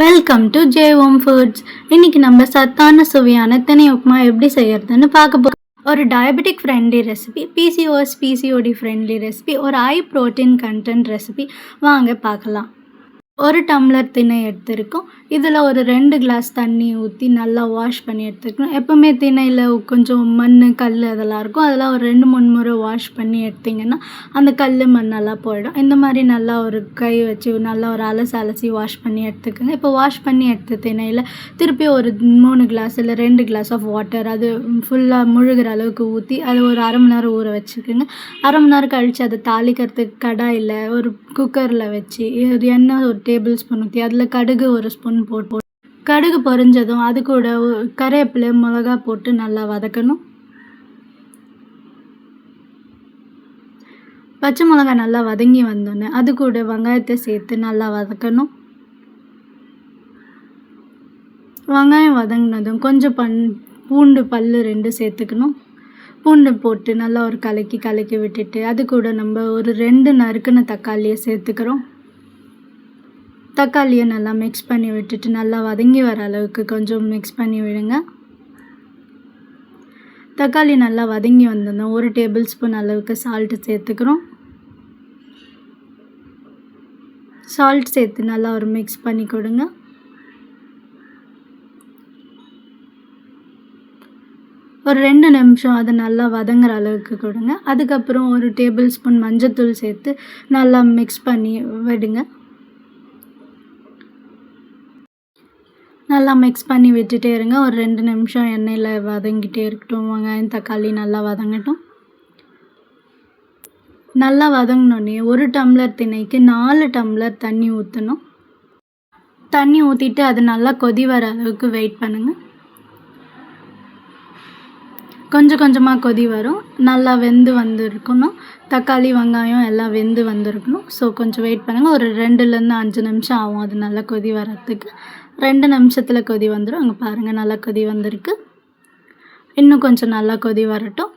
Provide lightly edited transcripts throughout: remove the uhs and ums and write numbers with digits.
Welcome to J home foods. இன்னைக்கு நம்ம சத்தான சுவையான திணை உப்புமா எப்படி செய்யறதுன்னு பார்க்க போகிறோம். ஒரு diabetic friendly recipe, PCOS PCOD friendly recipe, ஒரு ஹை ப்ரோட்டீன் கண்டென்ட் ரெசிபி. வாங்க பார்க்கலாம். ஒரு டம்ளர் திணை எடுத்துருக்கோம். இதில் ஒரு 2 கிளாஸ் தண்ணி ஊற்றி நல்லா வாஷ் பண்ணி எடுத்துக்கணும். எப்போவுமே திணையில் கொஞ்சம் மண் கல் அதெல்லாம் இருக்கும். அதெல்லாம் ஒரு 2-3 முறை வாஷ் பண்ணி எடுத்திங்கன்னா அந்த கல் மண்ணெல்லாம் போயிடும். இந்த மாதிரி நல்லா ஒரு கை வச்சு நல்லா ஒரு அலசி வாஷ் பண்ணி எடுத்துக்கோங்க. இப்போ வாஷ் பண்ணி எடுத்த திணையில் திருப்பி ஒரு 3 கிளாஸ் இல்லை 2 கிளாஸ் ஆஃப் வாட்டர் அது ஃபுல்லாக முழுகிற அளவுக்கு ஊற்றி அது ஒரு அரை மணி நேரம் ஊற வச்சுக்கோங்க. அரை மணி நேரம் கழித்து அதை தாளிக்கிறதுக்கு கடாயில் ஒரு குக்கரில் வச்சு ஒரு எண்ணெய் ஒரு டேபிள் ஸ்பூன் ஊற்றி அதில் கடுகு ஒரு ஸ்பூன் போட்டு கடுகு பொரிஞ்சதும் அது கூட கருவேப்பிலை மிளகா போட்டு நல்லா வதக்கணும். பச்சை மிளகா நல்லா வதங்கி வந்தோடனே அது கூட வெங்காயத்தை சேர்த்து நல்லா வதக்கணும். வெங்காயம் வதங்கினதும் கொஞ்சம் பூண்டு பல் 2 சேர்த்துக்கணும். பூண்டு போட்டு நல்லா ஒரு கலக்கி விட்டுட்டு அது கூட நம்ம ஒரு 2 நறுக்குன தக்காளியை சேர்த்துக்கிறோம். தக்காளியை நல்லா மிக்ஸ் பண்ணி விட்டுட்டு நல்லா வதங்கி வர அளவுக்கு கொஞ்சம் மிக்ஸ் பண்ணி விடுங்க. தக்காளி நல்லா வதங்கி வந்ததும் 1 டேபிள் ஸ்பூன் அளவுக்கு சால்ட்டு சேர்த்துக்கிறோம். சால்ட் சேர்த்து நல்லா ஒரு மிக்ஸ் பண்ணி கொடுங்க. ஒரு 2 நிமிஷம் அதை நல்லா வதங்குற அளவுக்கு கொடுங்க. அதுக்கப்புறம் 1 டேபிள் ஸ்பூன் மஞ்சத்தூள் சேர்த்து நல்லா மிக்ஸ் பண்ணி விடுங்க. நல்லா மிக்ஸ் பண்ணி விட்டுட்டே இருங்க. ஒரு 2 நிமிஷம் எண்ணெயில் வதங்கிட்டே இருக்கட்டும். வெங்காயம் தக்காளி நல்லா வதங்கட்டும். நல்லா வதங்கினோடனே 1 டம்ளர் திணைக்கு 4 டம்ளர் தண்ணி ஊற்றணும். தண்ணி ஊற்றிட்டு அது நல்லா கொதி வர அளவுக்கு வெயிட் பண்ணுங்கள். கொஞ்சமாக கொதி வரும். நல்லா வெந்து வந்துருக்கணும். தக்காளி வெங்காயம் எல்லாம் வெந்து வந்திருக்கணும். ஸோ கொஞ்சம் வெயிட் பண்ணுங்கள். ஒரு 2லேருந்து 5 நிமிஷம் ஆகும் அது நல்லா கொதி வர்றதுக்கு. 2 நிமிஷத்தில் கொதி வந்துடும். அங்கே பாருங்கள் நல்லா கொதி வந்திருக்கு. இன்னும் கொஞ்சம் நல்லா கொதி வரட்டும்.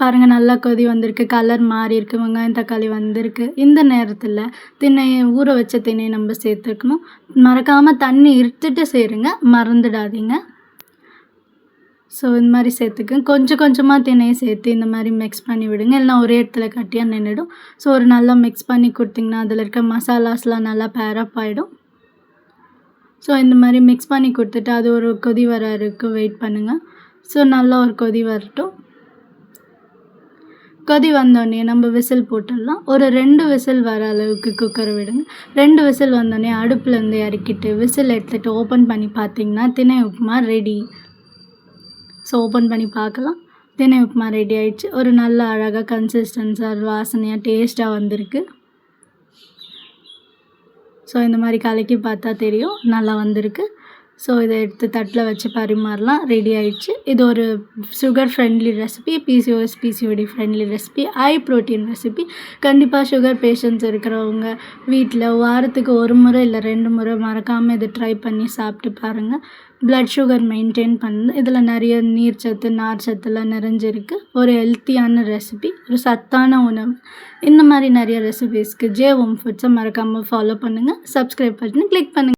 பாருங்கள் நல்லா கொதி வந்திருக்கு. கலர் மாறி இருக்குது. வெங்காயம் தக்காளி வந்திருக்கு. இந்த நேரத்தில் திணையை ஊற வச்ச திணையை நம்ம சேர்த்துக்கணும். மறக்காமல் தண்ணி இருத்துட்டு சேருங்க, மறந்துடாதீங்க. ஸோ இந்த மாதிரி சேர்த்துக்க கொஞ்சமாக திணையை சேர்த்து இந்த மாதிரி மிக்ஸ் பண்ணி விடுங்க. இல்லைனா ஒரே இடத்துல கட்டியாக நின்றுடும். ஸோ ஒரு நல்லா மிக்ஸ் பண்ணி கொடுத்திங்கன்னா அதில் இருக்க மசாலாஸ்லாம் நல்லா பேரப் ஆகிடும். ஸோ இந்த மாதிரி மிக்ஸ் பண்ணி கொடுத்துட்டு அது ஒரு கொதி வர வரைக்கும் வெயிட் பண்ணுங்கள். ஸோ நல்லா ஒரு கொதி வரட்டும். கொதி வந்தோடனே நம்ம விசில் போட்டுடலாம். ஒரு 2 விசில் வர அளவுக்கு குக்கர் விடுங்க. 2 விசில் வந்தோடனே அடுப்புலேருந்து இறக்கிட்டு விசில் எடுத்துகிட்டு ஓப்பன் பண்ணி பார்த்திங்கன்னா திணை உப்புமா ரெடி. ஸோ ஓப்பன் பண்ணி பார்க்கலாம். திணை உப்புமா ரெடி ஆகிடுச்சு. ஒரு நல்ல அழகாக கன்சிஸ்டன்ஸாக வாசனையாக டேஸ்ட்டாக வந்திருக்கு. ஸோ இந்த மாதிரி கலக்கி பார்த்தா தெரியும் நல்லா வந்திருக்கு. ஸோ இதை எடுத்து தட்டில் வச்சு பரிமாறலாம். ரெடி ஆகிடுச்சு. இது ஒரு sugar friendly recipe, PCOS PCOD friendly recipe, high protein recipe. கண்டிப்பாக சுகர் பேஷண்ட்ஸ் இருக்கிறவங்க வீட்டில் வாரத்துக்கு 1 முறை இல்லை 2 முறை மறக்காமல் இதை ட்ரை பண்ணி சாப்பிட்டு பாருங்கள். ப்ளட் சுகர் மெயின்டைன் பண்ணு. இதில் நிறைய நீர்ச்சத்து நார்ச்சத்துலாம் நிறைஞ்சிருக்கு. ஒரு ஹெல்த்தியான ரெசிபி, ஒரு சத்தான உணவு. இந்த மாதிரி நிறைய ரெசிபீஸ்க்கு ஜே ஹோம் ஃபுட்ஸை மறக்காமல் ஃபாலோ பண்ணுங்கள். சப்ஸ்கிரைப் பண்ணி கிளிக் பண்ணுங்கள்.